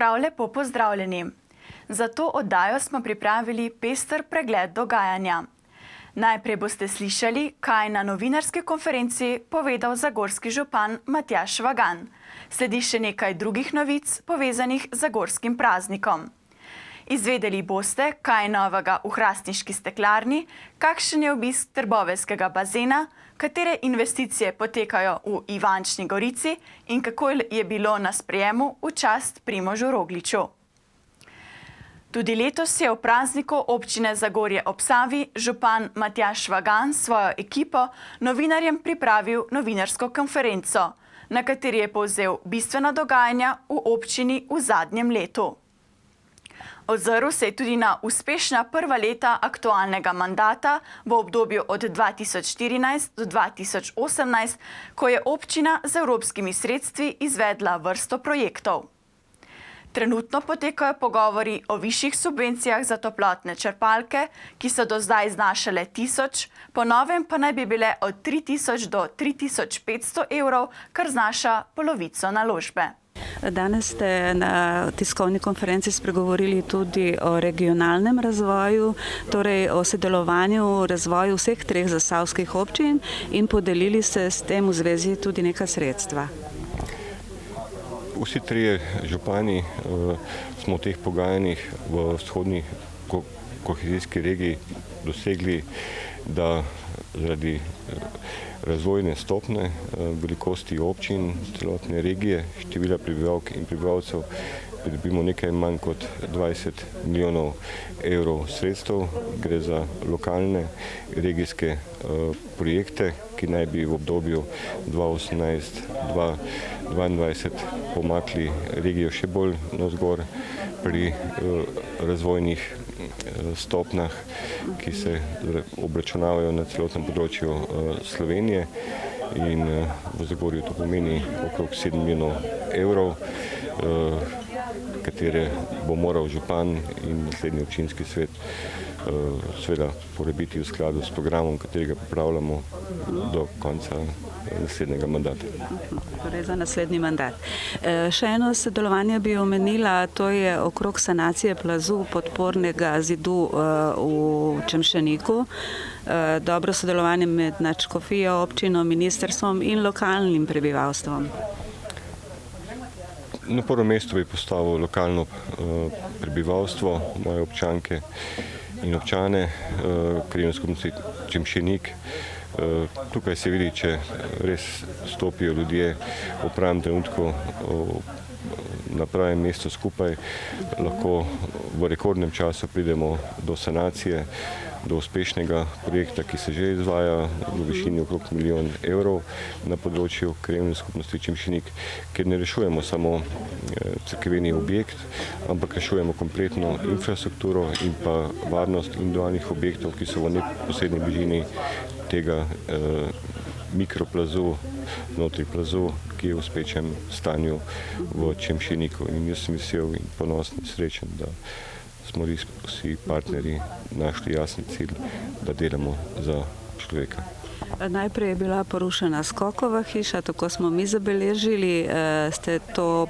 Prav lepo pozdravljeni. Za to oddajo smo pripravili pester pregled dogajanja. Najprej boste slišali, kaj je na novinarski konferenci povedal zagorski župan Matjaž Švagan. Sledi še nekaj drugih novic povezanih z zagorskim praznikom. Izvedeli boste, kaj je novega v hrastniški steklarni, kakšen je obisk trboveljskega bazena, katere investicije potekajo v Ivančni Gorici in kako je bilo na sprejemu v čast Primožu Rogliču. Tudi letos je v prazniku občine Zagorje ob Savi župan Matjaž Švagan s svojo ekipo novinarjem pripravil novinarsko konferenco, na kateri je povzel bistvena dogajanja v občini v zadnjem letu. Ozrl se je tudi na uspešna prva leta aktualnega mandata v obdobju od 2014 do 2018, ko je občina z evropskimi sredstvi izvedla vrsto projektov. Trenutno potekajo pogovori o višjih subvencijah za toplotne črpalke, ki so do zdaj znašale 1000, po novem pa naj bi bile od 3000 do 3500 evrov, kar znaša polovico naložbe. Danes ste na tiskovni konferenci spregovorili tudi o regionalnem razvoju, torej o sodelovanju, razvoju vseh treh zasavskih občin in podelili ste s tem v zvezi tudi neka sredstva. Vsi trije župani smo v teh pogajanjih v vzhodni kohezijski regiji dosegli, da zaradi razvojne stopnje, velikosti občin, celotne regije, števila prebivalk in prebivalcev, pridobimo nekaj manj kot 20 milijonov evrov sredstev. Gre za lokalne regijske projekte, ki naj bi v obdobju 2018-2022 pomakli regijo še bolj navzgor pri razvojnih stopnjah, ki se obračunavajo na celotnem področju Slovenije, in v Zagorju to pomeni okrog 7 milijonov evrov, katere bo moral župan in naslednji občinski svet seveda porabiti v skladu s programom, katerega pripravljamo do konca naslednjega mandata. Torej za naslednji mandat. Še eno sodelovanje bi omenila, to je okrog sanacije plazu podpornega zidu v Čemšeniku. Dobro sodelovanje med nadškofijo, občino, ministrstvom in lokalnim prebivalstvom. Na prvem mestu bi postavil lokalno prebivalstvo, moje občanke in občane, krajevne skupnosti Čemšenik. Tukaj se vidi, če res stopijo ljudje v pravem trenutku na pravem mestu skupaj, lahko v rekordnem času pridemo do sanacije, do uspešnega projekta, ki se že izvaja v višini okrog 1 milijon evrov na področju krajevne skupnosti Čemšenik, ker ne rešujemo samo cerkveni objekt, ampak rešujemo kompletno infrastrukturo in pa varnost individualnih objektov, ki so v neposredni bližini tega mikroplazu, znotraj plazu, ki je v uspešnem stanju v Čemšeniku. In jaz sem vesel in ponosen in srečen, da smo vsi partnerji našli jasen cilj, da delamo za človeka. Najprej je bila porušena skokova hiša, tako smo mi zabeležili. Ste to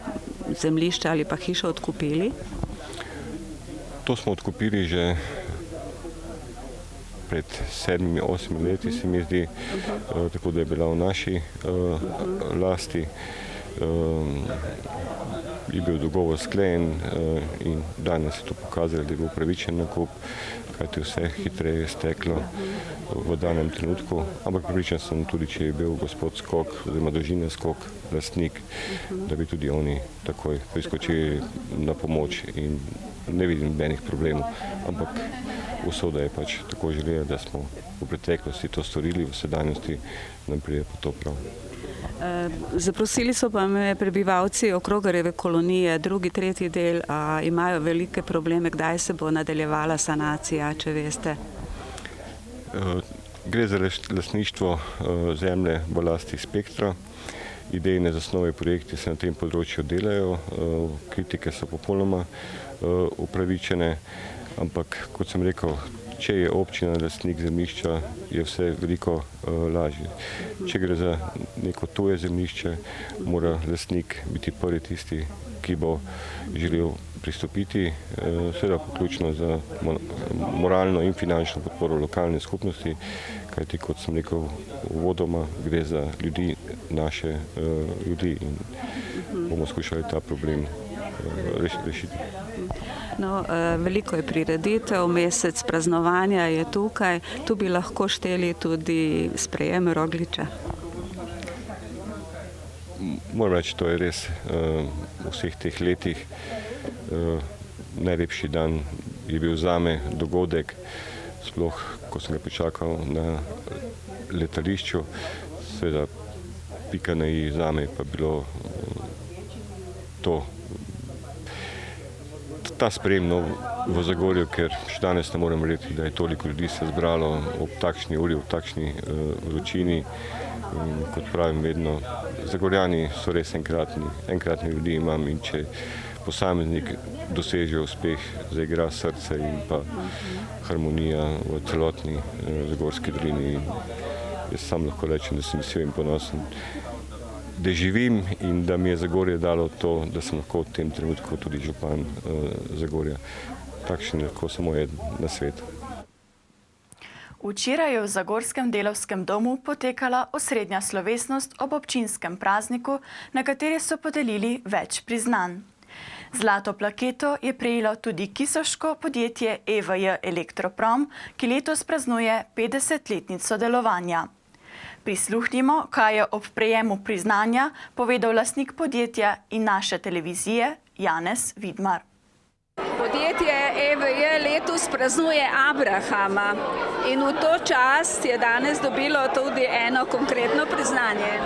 zemljišče ali pa hišo odkupili? To smo odkupili že pred 7-8 leti, se mi zdi, tako da je bila v naši lasti. Je bil dogovor sklenjen in danes je to pokazalo, da je bil upravičen nakup, kajti vse hitreje je steklo v danem trenutku, ampak pripričan sem tudi, če je bil gospod Skok oziroma družina Skok lastnik, da bi tudi oni takoj priskočili na pomoč in ne vidim nobenih problemov, ampak usoda je pač tako želela, da smo v preteklosti to storili, v sedanjosti nam pride po to prav. Zaprosili so pa me prebivalci Okrogarjeve kolonije, drugi, tretji del, imajo velike probleme, kdaj se bo nadaljevala sanacija, če veste? Gre za lastništvo zemlje v lasti Spektra. Idejne zasnove projekti se na tem področju delajo, kritike so popolnoma upravičene, ampak kot sem rekel, če je občina lastnik zemljišča, je vse veliko lažje. Če gre za neko tuje zemljišče, mora lastnik biti prvi tisti, ki bo želel pristopiti, seveda poključno za moralno in finančno podporo lokalne skupnosti, kajti kot sem rekel uvodoma, gre za ljudi, naše ljudi in bomo skušali ta problem rešiti. No, veliko je prireditev, mesec praznovanja je tukaj, tu bi lahko šteli tudi sprejem Rogliča. Moram reči, to je res v vseh teh letih najlepši dan je bil zame dogodek, sploh ko sem ga pričakal na letališču, seveda pika na i zame pa bilo ta sprejem v Zagorju, ker še danes ne morem reči, da je toliko ljudi se zbralo ob takšni uri, ob takšni vročini. In kot pravim vedno, Zagorjani so res enkratni ljudi imam in če posameznik doseže uspeh, zaigra srce in pa harmonija v celotni Zagorski dolini. Jaz sam lahko rečem, da sem vesel in ponosen, da živim in da mi je Zagorje dalo to, da sem lahko v tem trenutku tudi župan Zagorja. Takšen lahko samo je na svetu. Včeraj je v Zagorskem delavskem domu potekala osrednja slovesnost ob občinskem prazniku, na kateri so podelili več priznanj. Zlato plaketo je prejelo tudi kisoško podjetje EVJ Elektroprom, ki letos praznuje 50-letnico delovanja. Prisluhnimo, kaj je ob prejemu priznanja povedal lastnik podjetja in naše televizije Janez Vidmar. Podjetje EVJ letos praznuje Abrahama in v to čast je danes dobilo tudi eno konkretno priznanje.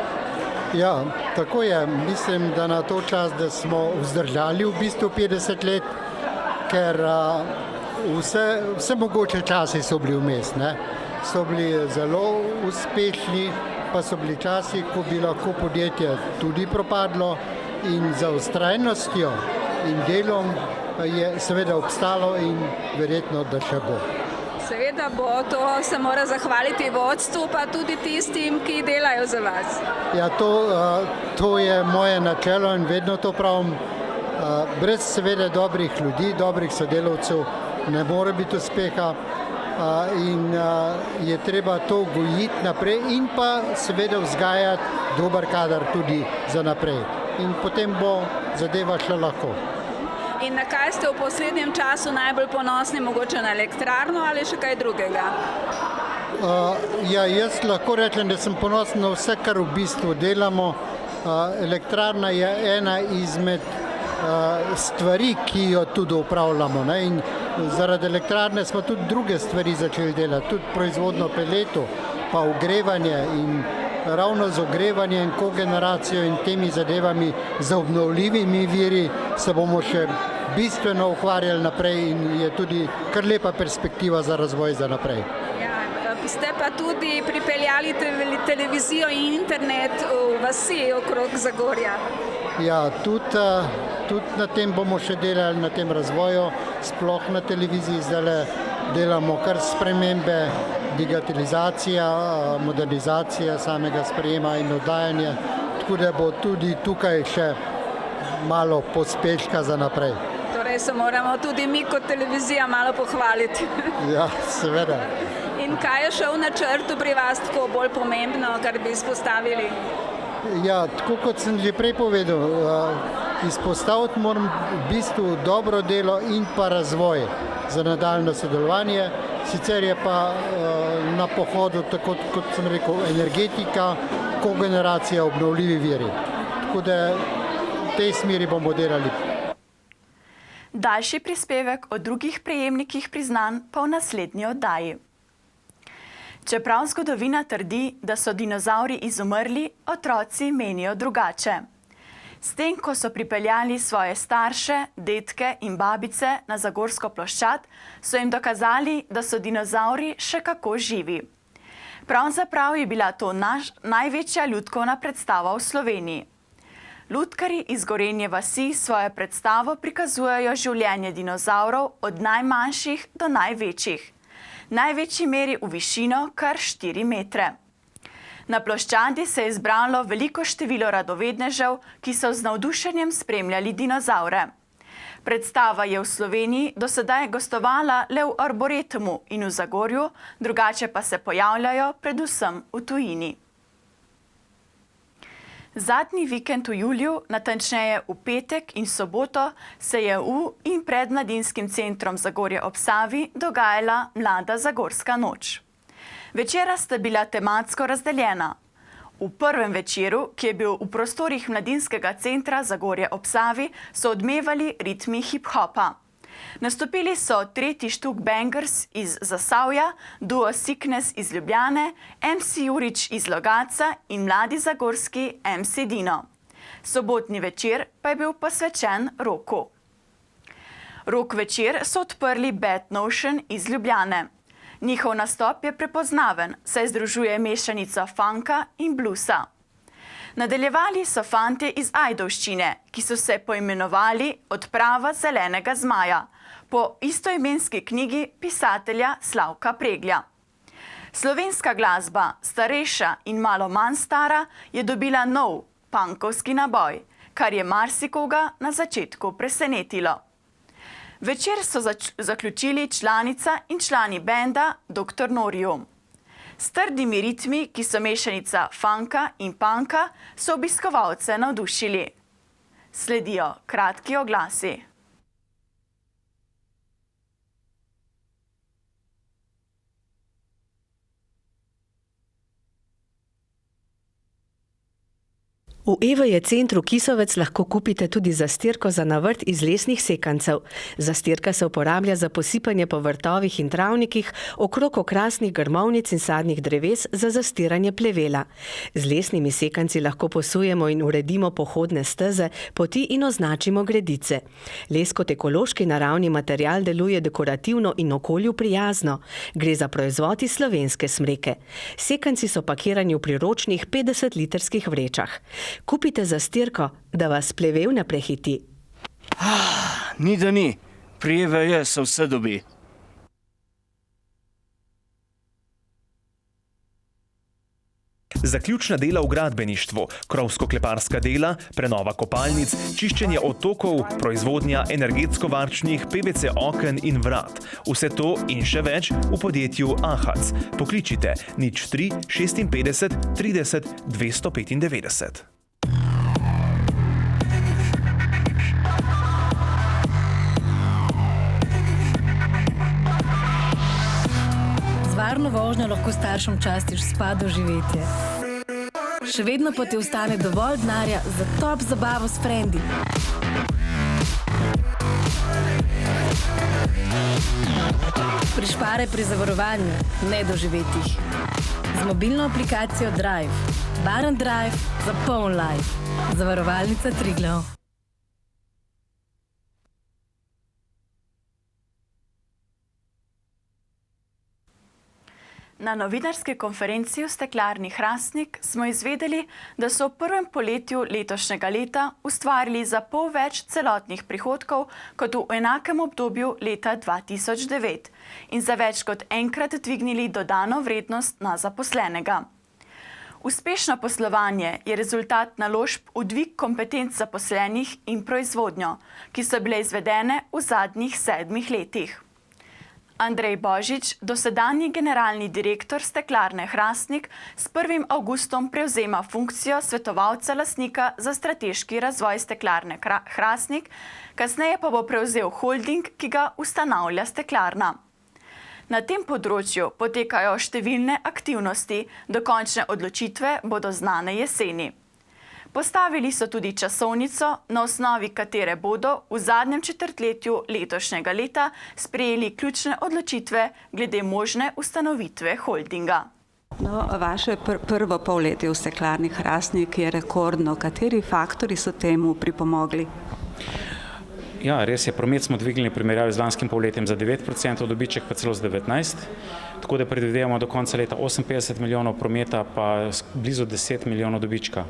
Ja, tako je. Mislim, da na to čast, da smo vzdržali v bistvu 50 let, ker vse mogoče časi so bili vmes, ne? So bili zelo uspešni, pa so bili časi, ko bi lahko podjetje tudi propadlo in za vztrajnostjo in delom je seveda obstalo in verjetno, da še bo. Seveda bo, to se mora zahvaliti vodstvu, pa tudi tistim, ki delajo za vas. Ja, to je moje načelo in vedno to pravim. Brez seveda dobrih ljudi, dobrih sodelavcev ne more biti uspeha in je treba to gojiti naprej in pa seveda vzgajati dober kadar tudi za naprej. In potem bo zadeva šla lahko. In na kaj ste v poslednjem času najbolj ponosni, mogoče na elektrarno ali še kaj drugega? Ja, jaz lahko rečem, da sem ponosen na vse, kar v bistvu delamo. Elektrarna je ena izmed stvari, ki jo tudi upravljamo, ne? In zaradi elektrarne smo tudi druge stvari začeli delati, tudi proizvodno peletov, pa ogrevanje in ravno z ogrevanjem in kogeneracijo in temi zadevami z obnovljivimi viri se bomo še bistveno ukvarjali naprej in je tudi kar lepa perspektiva za razvoj za naprej. Ja, ste pa tudi pripeljali televizijo in internet v vasi okrog Zagorja. Ja, tudi na tem bomo še delali, na tem razvoju, sploh na televiziji zdaj delamo kar spremembe, digitalizacija, modernizacija samega sprejema in oddajanja, tako da bo tudi tukaj še malo pospeška za naprej. Torej se moramo tudi mi kot televizija malo pohvaliti. Ja, seveda. In kaj je še v načrtu pri vas tako bolj pomembno, kar bi izpostavili? Ja, tako kot sem že prej povedal, izpostaviti moram v bistvu dobro delo in pa razvoj za nadaljno sodelovanje. Sicer je pa na pohodu, tako kot sem rekel, energetika, kogeneracija, obnovljivi viri. Tako da v tej smeri bomo delali. Daljši prispevek o drugih prejemnikih priznanj pa v naslednji oddaji. Čeprav zgodovina trdi, da so dinozavri izumrli, otroci menijo drugače. S tem, ko so pripeljali svoje starše, dedke in babice na Zagorsko ploščad, so jim dokazali, da so dinozavri še kako živi. Pravzaprav je bila to največja lutkovna predstava v Sloveniji. Lutkarji iz Gorenje vasi svojo predstavo prikazujejo življenje dinozavrov od najmanjših do največjih. največji meri v višino kar 4 metre. Na ploščadi se je zbralo veliko število radovednežev, ki so z navdušenjem spremljali dinozavre. Predstava je v Sloveniji do sedaj gostovala le v Arboretumu in v Zagorju, drugače pa se pojavljajo predvsem v tujini. Zadnji vikend v juliju, natančneje v petek in soboto, se je v in pred Mladinskim centrom Zagorje ob Savi dogajala Mlada zagorska noč. Večera sta bila tematsko razdeljena. V prvem večeru, ki je bil v prostorih Mladinskega centra Zagorje ob Savi, so odmevali ritmi hip-hopa. Nastopili so tretji Štuk Bangers iz Zasavja, duo Sickness iz Ljubljane, MC Jurič iz Logatca in mladi zagorski MC Dino. Sobotni večer pa je bil posvečen roku. Rock večer so odprli Bad Notion iz Ljubljane. Njihov nastop je prepoznaven, saj združuje mešanico funka in bluesa. Nadaljevali so fantje iz Ajdovščine, ki so se poimenovali Odprava zelenega zmaja, po istoimenski knjigi pisatelja Slavka Preglja. Slovenska glasba, starejša in malo manj stara, je dobila nov punkovski naboj, kar je marsikoga na začetku presenetilo. Večer so zaključili članica in člani benda Dr. Norium. S trdimi ritmi, ki so mešanica funka in punka, so obiskovalce navdušili. Sledijo kratki oglasi. V EVJ centru Kisovec lahko kupite tudi zastirko za navrt iz lesnih sekancev. Zastirka se uporablja za posipanje po vrtovih in travnikih, okrog okrasnih grmovnic in sadnih dreves za zastiranje plevela. Z lesnimi sekanci lahko posujemo in uredimo pohodne steze, poti in označimo gredice. Les kot ekološki naravni material deluje dekorativno in okolju prijazno. Gre za proizvod iz slovenske smreke. Sekanci so pakirani v priročnih 50-litrskih vrečah. Kupite zastirko, da vas plevel ne prehiti. Ni da ni. Pri EVJ se vse dobi. Zaključna dela v gradbeništvu, krovsko-kleparska dela, prenova kopalnic, čiščenje odtokov, proizvodnja energetsko varčnih PVC oken in vrat. Vse to in še več v podjetju Ahac. Pokličite 03 56 30 295. Varno vožnjo lahko staršem častiš spa doživetje. Še vedno pa ti ostane dovolj denarja za top zabavo s frendi. Prišparaj pri zavarovanju, ne doživetjih. Z mobilno aplikacijo Drive. Baren Drive za poln life. Zavarovalnica Triglav. Na novinarski konferenci v steklarni Hrastnik smo izvedeli, da so v prvem poletju letošnjega leta ustvarili za pol več celotnih prihodkov kot v enakem obdobju leta 2009 in za več kot enkrat dvignili dodano vrednost na zaposlenega. Uspešno poslovanje je rezultat naložb v dvig kompetenc zaposlenih in proizvodnjo, ki so bile izvedene v zadnjih 7 letih. Andrej Božič, dosedanji generalni direktor steklarne Hrastnik, s 1. avgustom prevzema funkcijo svetovalca lastnika za strateški razvoj steklarne Hrastnik, kasneje pa bo prevzel holding, ki ga ustanavlja steklarna. Na tem področju potekajo številne aktivnosti, dokončne odločitve bodo znane jeseni. Postavili so tudi časovnico, na osnovi katere bodo v zadnjem četrtletju letošnjega leta sprejeli ključne odločitve glede možne ustanovitve holdinga. No, vaše prvo polletje v steklarni Hrastnik je rekordno. Kateri faktori so temu pripomogli? Ja, res je, promet smo dvignili v primerjavi z lanskim polletjem za 9%, dobiček pa celo z 19%, tako da predvidevamo do konca leta 58 milijonov prometa, pa blizu 10 milijonov dobička.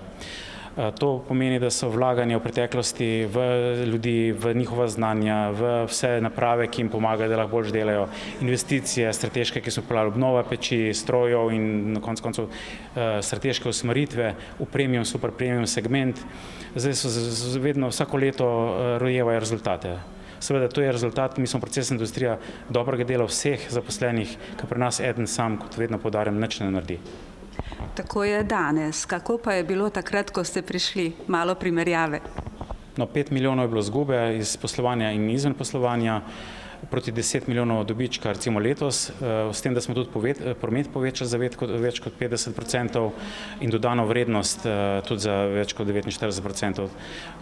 To pomeni, da so vlaganja v preteklosti v ljudi, v njihova znanja, v vse naprave, ki jim pomagajo, da lahko bolj delajo, investicije, strateške, ki so pelali obnova peči, strojev in na koncu koncev strateške usmeritve v premium, super premium segment. Zdaj so vedno vsako leto rojevajo rezultate. Seveda, to je rezultat, mi smo procesna industrija dobrega dela vseh zaposlenih, ki pri nas eden sam, kot vedno poudarjam, nič ne naredi. Tako je danes. Kako pa je bilo takrat, ko ste prišli? Malo primerjave. 5 milijonov je bilo izgube iz poslovanja in izven poslovanja, proti 10 milijonov dobička recimo letos, s tem, da smo tudi promet povečali za več kot 50% in dodano vrednost tudi za več kot 49%.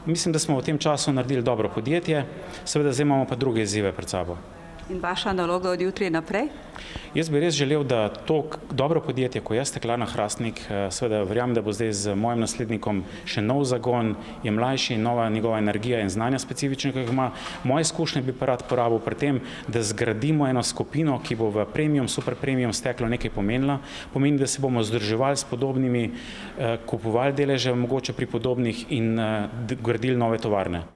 Mislim, da smo v tem času naredili dobro podjetje, seveda zdaj imamo pa druge izzive pred sabo. In vaša naloga od jutri naprej? Jaz bi res želel, da to dobro podjetje, ko je Steklarna Hrastnik, seveda verjamem, da bo zdaj z mojim naslednikom še nov zagon, je mlajši, nova njegova energija in znanja specifične, ki jih ima. Moje izkušnje bi pa rad porabil pri tem, da zgradimo eno skupino, ki bo v premium, super premium steklo nekaj pomenila. Pomeni, da se bomo združevali s podobnimi, kupovali deleže mogoče pri podobnih in gradili nove tovarne.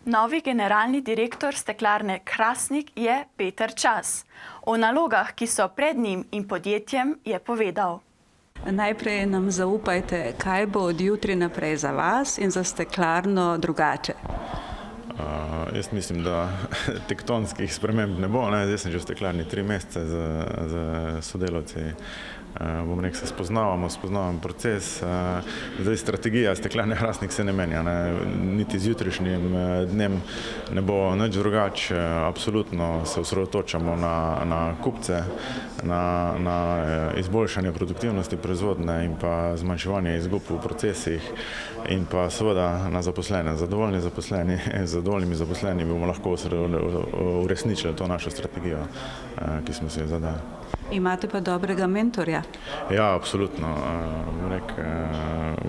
Novi generalni direktor Steklarne Hrastnik je Peter Čas. O nalogah, ki so pred njim in podjetjem, je povedal. Najprej nam zaupajte, kaj bo od jutri naprej za vas in za steklarno drugače. Jaz mislim, da tektonskih sprememb ne bo. Zdaj sem že v steklarni 3 mesece z sodelavci. Se spoznavamo proces. Zdaj strategija Steklarne Hrastnik se ne menja, niti z jutrišnjim dnem ne bo nič drugače. Absolutno se osredotočamo na kupce, na izboljšanje produktivnosti proizvodnje in pa zmanjševanje izgub v procesih in pa seveda na zaposlene. Zadovoljnimi zaposlenimi bomo lahko uresničili to našo strategijo, ki smo si jo zadali. Imate pa dobrega mentorja. Ja, absolutno.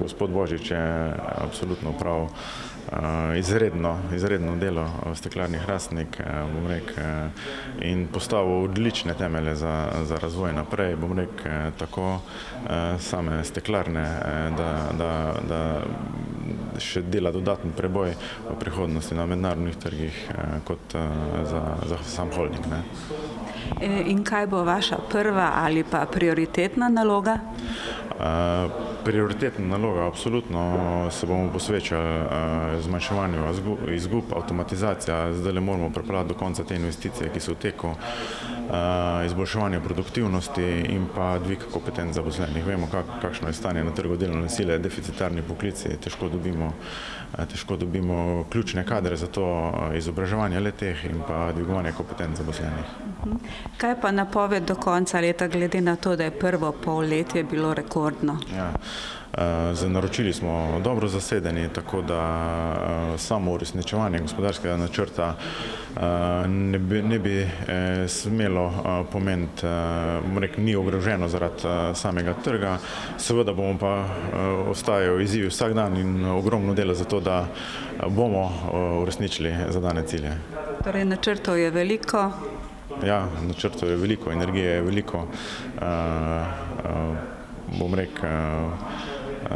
Gospod Božič je absolutno prav izredno delo v Steklarni Hrastnik in postavil odlične temelje za razvoj naprej, tako same steklarne, da še dela dodaten preboj v prihodnosti na mednarodnih trgih kot za sam holding. In kaj bo vaša prva ali pa prioritetna naloga? Prioritetna naloga, absolutno se bomo posvečali zmanjševanju izgub, avtomatizacija. Zdaj le moramo pripeljati do konca te investicije, ki so v teku, izboljševanje produktivnosti in pa dvig kompetenc zaposlenih. Vemo, kakšno je stanje na trgu delovne sile, deficitarni poklici, težko dobimo ključne kadre za to izobraževanje le-teh in pa dvigovanje kompetenc zaposlenih. Kaj pa napoved do konca leta, glede na to, da je prvo polletje bilo rekordno? Z naročili smo dobro zasedeni, tako da samo uresničevanje gospodarskega načrta ne bi smelo pomeniti, ni ogroženo zaradi samega trga. Seveda bomo pa ostajajo izzivi vsak dan in ogromno dela za to, da bomo uresničili zadane cilje. Torej, načrtov je veliko. Ja, načrtov je veliko, energije je veliko.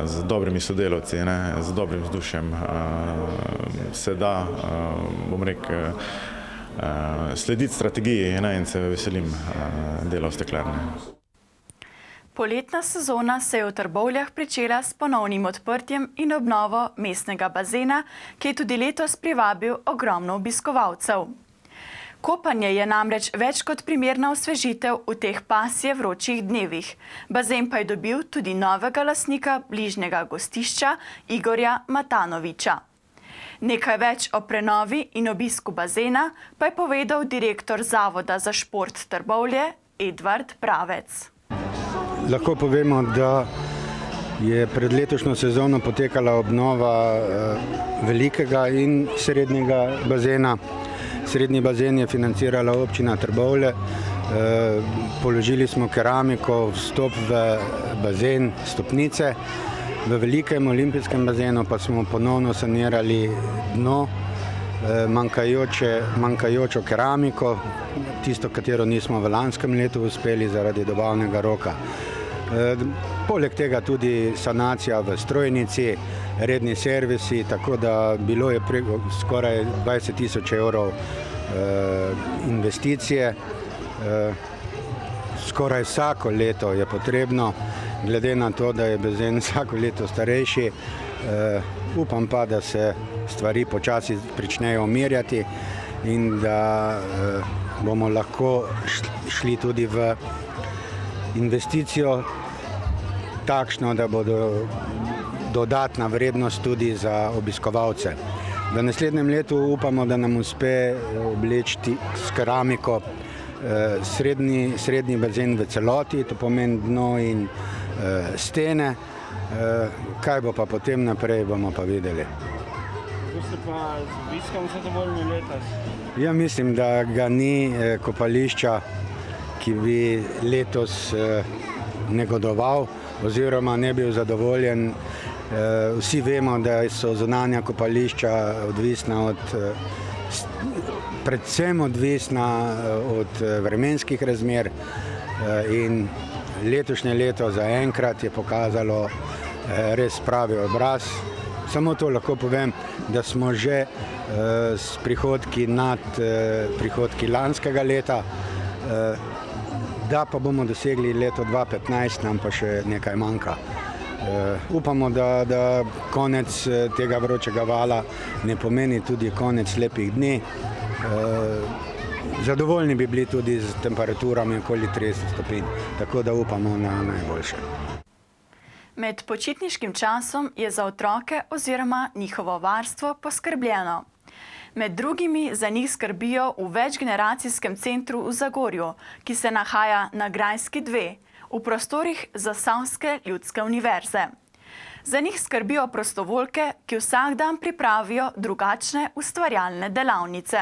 Z dobrimi sodelavci, z dobrim vzdušjem se da, slediti strategiji in se veselim dela v steklarni. Poletna sezona se je v Trbovljah pričela s ponovnim odprtjem in obnovo mestnega bazena, ki je tudi letos privabil ogromno obiskovalcev. Kopanje je namreč več kot primerna osvežitev v teh pasje vročih dnevih. Bazen pa je dobil tudi novega lastnika bližnjega gostišča, Igorja Matanoviča. Nekaj več o prenovi in obisku bazena pa je povedal direktor Zavoda za šport Trbovlje, Edvard Pravec. Lahko povemo, da je pred letošnjo sezono potekala obnova velikega in srednjega bazena. Srednji bazen je financirala občina Trbovlje, položili smo keramiko, vstop v bazen, stopnice. V velikem olimpijskem bazenu pa smo ponovno sanirali dno, manjkajočo keramiko, tisto, katero nismo v lanskem letu uspeli zaradi dobavnega roka. Poleg tega tudi sanacija v strojnici, redni servisi, tako da bilo je skoraj 20 000 evrov investicije. Skoraj vsako leto je potrebno, glede na to, da je bazen vsako leto starejši. Upam pa, da se stvari počasi pričnejo umirjati in da bomo lahko šli tudi v investicijo takšno, da bodo dodatna vrednost tudi za obiskovalce. V naslednjem letu upamo, da nam uspe obleči s keramiko srednji bazen v celoti, to pomeni dno in stene. Kaj bo pa potem naprej, bomo pa videli. Boste pa z obiskom zadovoljni letos? Ja, mislim, da ga ni kopališča, ki bi letos negodoval oziroma ne bil zadovoljen. Vsi vemo, da so zunanja kopališča odvisna predvsem odvisna od vremenskih razmer in letošnje leto zaenkrat je pokazalo res pravi obraz. Samo to lahko povem, da smo že s prihodki nad prihodki lanskega leta, da pa bomo dosegli leto 2015, nam pa še nekaj manjka. Upamo, da konec tega vročega vala ne pomeni tudi konec lepih dni. Zadovoljni bi bili tudi z temperaturami okoli 30 stopinj, tako da upamo na najboljše. Med počitniškim časom je za otroke oziroma njihovo varstvo poskrbljeno. Med drugimi za njih skrbijo v večgeneracijskem centru v Zagorju, ki se nahaja na Grajski 2, v prostorih Zasavske ljudske univerze. Za njih skrbijo prostovoljke, ki vsak dan pripravijo drugačne ustvarjalne delavnice.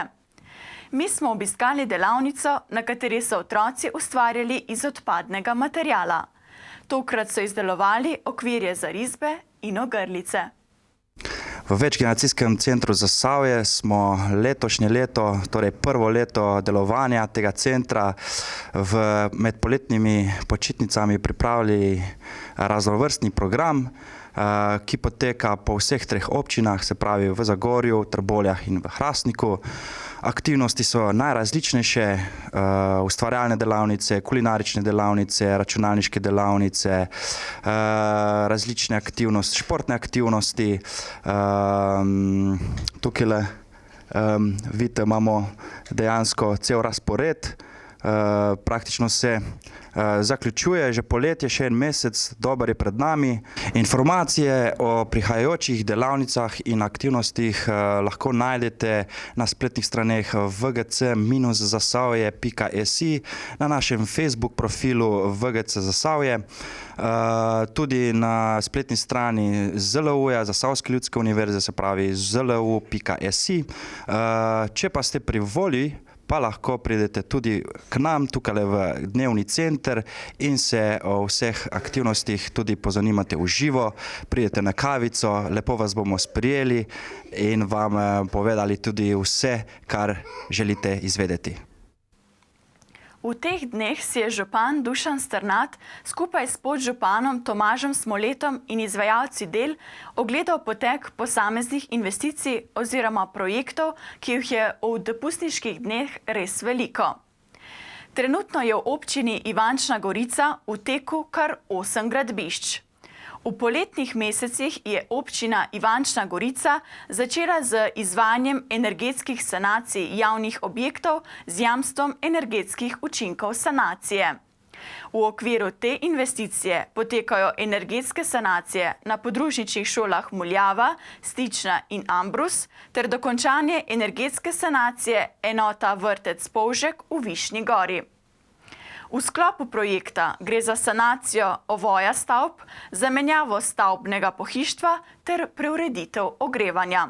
Mi smo obiskali delavnico, na kateri so otroci ustvarjali iz odpadnega materijala. Tokrat so izdelovali okvirje za risbe in ogrlice. V večgeneracijskem centru Zasavje smo letošnje leto, torej prvo leto delovanja tega centra, med poletnimi počitnicami pripravili raznovrstni program, ki poteka po vseh 3 občinah, se pravi v Zagorju, Trbovljah in v Hrastniku. Aktivnosti so najrazličnejše, ustvarjalne delavnice, kulinarične delavnice, računalniške delavnice, različne aktivnosti, športne aktivnosti. Tukaj vidite, imamo dejansko cel razpored. Praktično se zaključuje že poletje, še 1 mesec, dober je pred nami. Informacije o prihajajočih delavnicah in aktivnostih lahko najdete na spletnih straneh vgc-zasavje.si, na našem Facebook profilu VGC Zasavje, tudi na spletni strani ZLU-ja, Zasavske ljudske univerze, se pravi zlu.si. Če pa ste pri volji, pa lahko pridete tudi k nam tukaj v dnevni center in se o vseh aktivnostih tudi pozanimate v živo. Pridete na kavico, lepo vas bomo sprijeli in vam povedali tudi vse, kar želite izvedeti. V teh dneh si je župan Dušan Strnad skupaj s podžupanom Tomažem Smoletom in izvajalci del ogledal potek posameznih investicij oziroma projektov, ki jih je v dopustniških dneh res veliko. Trenutno je v občini Ivančna Gorica v teku kar 8 gradbišč. V poletnih mesecih je občina Ivančna Gorica začela z izvajanjem energetskih sanacij javnih objektov z jamstvom energetskih učinkov sanacije. V okviru te investicije potekajo energetske sanacije na podružničnih šolah Muljava, Stična in Ambrus ter dokončanje energetske sanacije enota Vrtec Polžek v Višnji Gori. V sklopu projekta gre za sanacijo ovoja stavb, zamenjavo stavbnega pohištva ter preureditev ogrevanja.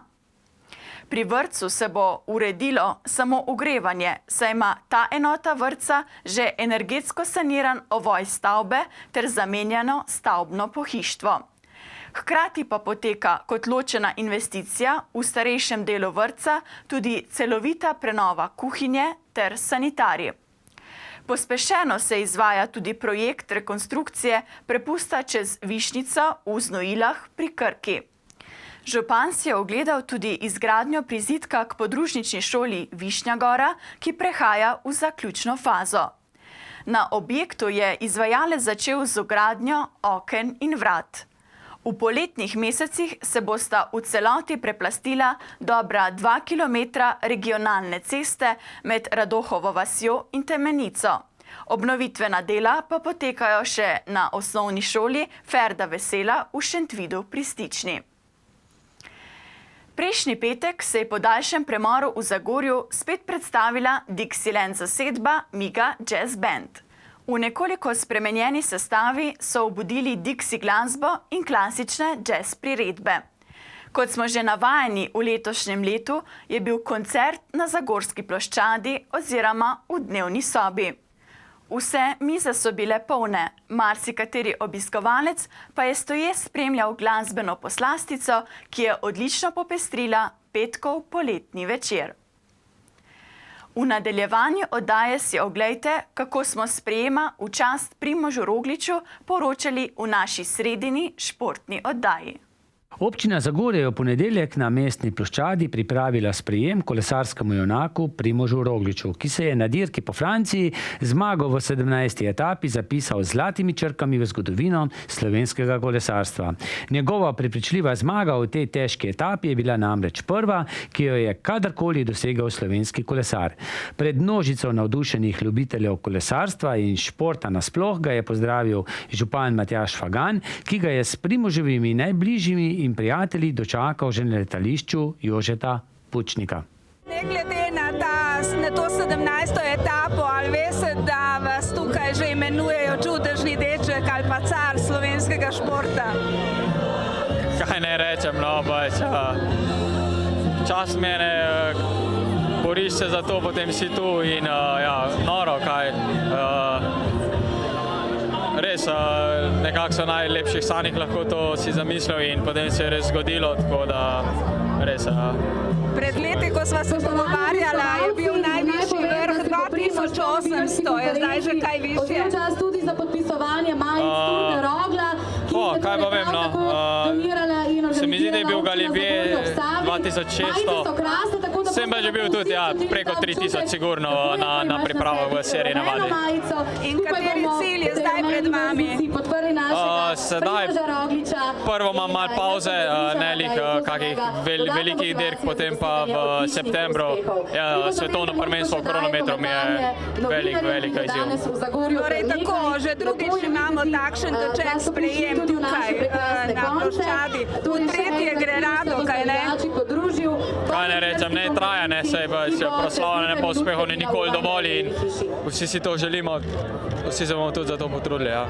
Pri vrtcu se bo uredilo samo ogrevanje, saj ima ta enota vrtca že energetsko saniran ovoj stavbe ter zamenjano stavbno pohištvo. Hkrati pa poteka kot ločena investicija v starejšem delu vrtca tudi celovita prenova kuhinje ter sanitarij. Pospešeno se izvaja tudi projekt rekonstrukcije prepusta čez Višnjico v Znojilah pri Krki. Župan si je ogledal tudi izgradnjo prizidka k podružnični šoli Višnja Gora, ki prehaja v zaključno fazo. Na objektu je izvajalec začel z vgradnjo oken in vrat. V poletnih mesecih se bosta v celoti preplastila dobra 2 kilometra regionalne ceste med Radohovo vasjo in Temenico. Obnovitvena dela pa potekajo še na osnovni šoli Ferda Vesela v Šentvidu pri Stični. Prejšnji petek se je po daljšem premoru v Zagorju spet predstavila Dixieland zasedba Miga Jazz Band. V nekoliko spremenjeni sestavi so obudili Dixie glasbo in klasične jazz priredbe. Kot smo že navajeni v letošnjem letu, je bil koncert na Zagorski ploščadi oziroma v dnevni sobi. Vse mize so bile polne, marsikateri obiskovalec pa je stoje spremljal glasbeno poslastico, ki je odlično popestrila petkov poletni večer. V nadaljevanju oddaje si oglejte, kako smo sprejema v čast Primožu Rogliču poročali v naši sredini športni oddaji. Občina Zagorje je v ponedeljek na mestni ploščadi pripravila sprejem kolesarskemu junaku Primožu Rogliču, ki se je na dirki po Franciji zmago v 17. etapi zapisal z zlatimi črkami v zgodovino slovenskega kolesarstva. Njegova prepričljiva zmaga v tej težki etapi je bila namreč prva, ki jo je kadarkoli dosegel slovenski kolesar. Pred množico navdušenih ljubiteljev kolesarstva in športa nasploh ga je pozdravil župan Matjaž Fagan, ki ga je s Primoževimi najbližjimi in prijatelji dočakal že na letališču Jožeta Pučnika. Ne glede na to 17. etapo, ali veste, da vas tukaj že imenujejo čudežni deček ali pa car slovenskega športa? Kaj ne rečem, no, pač čast mene, boriš se za to, potem si tu in ja, noro, kaj. Res, nekako so najlepših sanjih lahko to si zamislil in potem se je res zgodilo, tako da res. Pred leti, ko sva se pogovarjala, je bil najvišji vrh 2800, je zdaj že kaj višje. Čas tudi za podpisovanje majic Turne Rogla, ki je kaj pa vem, no, se mi zdi, da je bil Galibje 2600, sem pa že bil tudi preko 3000 sigurno na pripravo v seriji navadi. In kateri cilj je zdaj pred vami? Sedaj prvo imam malo pauze, ne kakih velikih dirk, potem pa v septembru svetovno prvenstvo v kronometru mi je velik izziv. Torej tako, že drugič imamo takšen doček sprejem tukaj na ploščadi. V tretje gre rado, kaj ne? Kaj ne rečem, ne traja, ne, saj proslavljanje po uspehu ni nikoli dovolj in vsi si to želimo, vsi se bomo tudi za to potrudili, ja.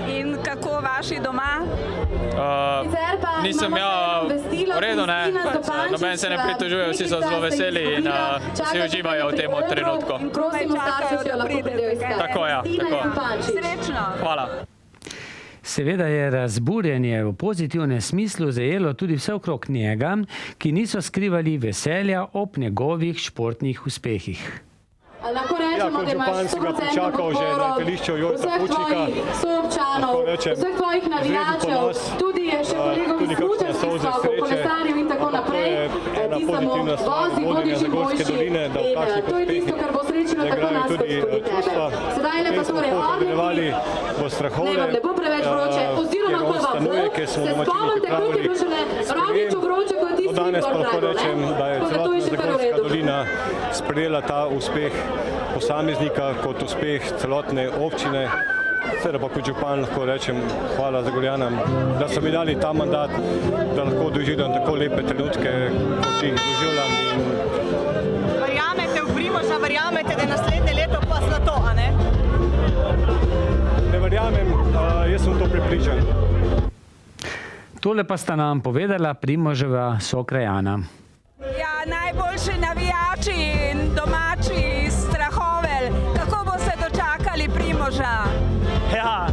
In kako vaši doma? Nisem v redu, ne, noben se ne pritožuje, vsi so zelo veseli in vsi uživajo v tem trenutku. Tako, ja, tako. Srečno. Hvala. Seveda je razburjenje v pozitivnem smislu zajelo tudi vse okrog njega, ki niso skrivali veselja ob njegovih športnih uspehih. Lahko rečemo, da imaš 100% podporo vseh tvojih soobčanov, vseh tvojih navijačev, tudi še kolegov iz smučarskih skokov, kolesarjev in tako naprej. Ti samo vozi, bodi čim boljši in to je tisto, kar bo srečilo tako nas kot tudi tebe. Sedaj le pa torej odniki, ne vam ne bo preveč vroče, oziroma ko vam bo, se spomnite, koliko je bilo šele Rogliču vroče, kot tisti Danes pa lahko rečem, da je celotna Zagorska dolina sprejela ta uspeh posameznika kot uspeh celotne občine. Seveda pa kot župan lahko rečem hvala Zagorjanom, da so mi dali ta mandat, da lahko doživljam tako lepe trenutke, kot jih doživljam. Verjamete v Primoža, verjamete, da je naslednje leto pa zlato, a ne? Ne verjamem, jaz sem to prepričan. Tole pa sta nam povedala Primoževa sokrajana. Ja, najboljši navijači in domači Strahovelj, kako boste dočakali Primoža? Ja,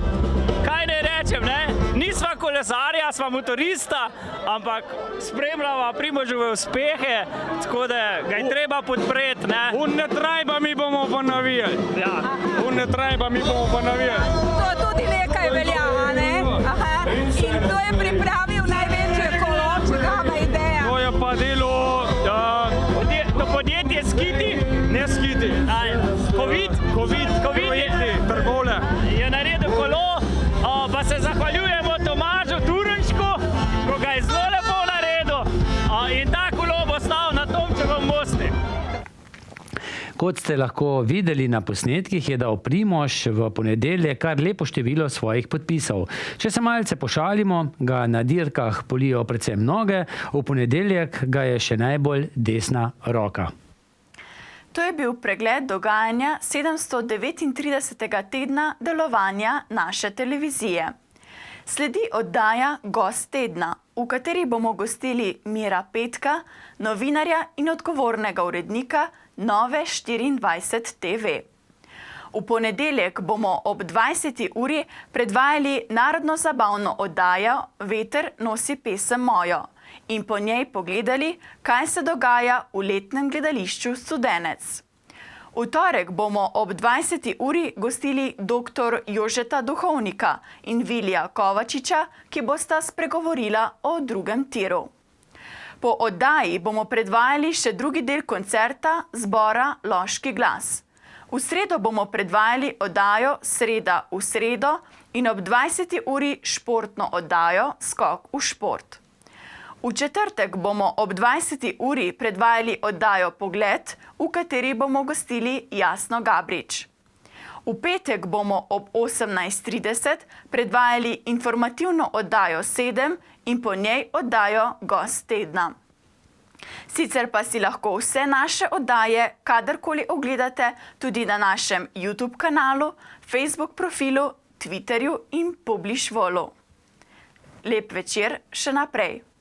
kaj ne rečem, ne? Nisva kolesarja, sva motorista, ampak spremljava Primoževe uspehe, tako da ga je treba podpreti, ne? Ne treba, mi bomo pa navijali. Ja. Ne ne treba, mi bomo pa navijali. To tudi nekaj velja, a ne? Aha. In kdo je pripravil največje kolo, čigava ideja? To je pa delo podjetje Skiti, ne Skiti. Covid projekti, Trbovlje. Je naredil kolo, pa se zahvaljujemo Tomažu Turnšku, ko ga je zelo lepo naredil. In ta kolo bo stal na Tomčevem mostu. Kot ste lahko videli na posnetkih, je dal Primož v ponedeljek kar lepo število svojih podpisov. Če se malce pošalimo, ga na dirkah polijo predvsem noge, v ponedeljek ga je še najbolj desna roka. To je bil pregled dogajanja 739. tedna delovanja naše televizije. Sledi oddaja Gost tedna, v kateri bomo gostili Mira Petka, novinarja in odgovornega urednika Nove 24 TV. V ponedeljek bomo ob 20. uri predvajali narodno-zabavno oddajo Veter nosi pesem mojo in po njej pogledali, kaj se dogaja v letnem gledališču Studenec. V torek bomo ob 20. uri gostili dr. Jožeta Duhovnika in Vilija Kovačiča, ki bosta spregovorila o drugem tiru. Po oddaji bomo predvajali še drugi del koncerta zbora Loški glas. V sredo bomo predvajali oddajo Sreda v sredo in ob 20. uri športno oddajo Skok v šport. V četrtek bomo ob 20. uri predvajali oddajo Pogled, v kateri bomo gostili Jasno Gabrič. V petek bomo ob 18:30 predvajali informativno oddajo 7 in po njej oddajo Gost tedna. Sicer pa si lahko vse naše oddaje kadarkoli ogledate tudi na našem YouTube kanalu, Facebook profilu, Twitterju in Publish Wallu. Lep večer še naprej.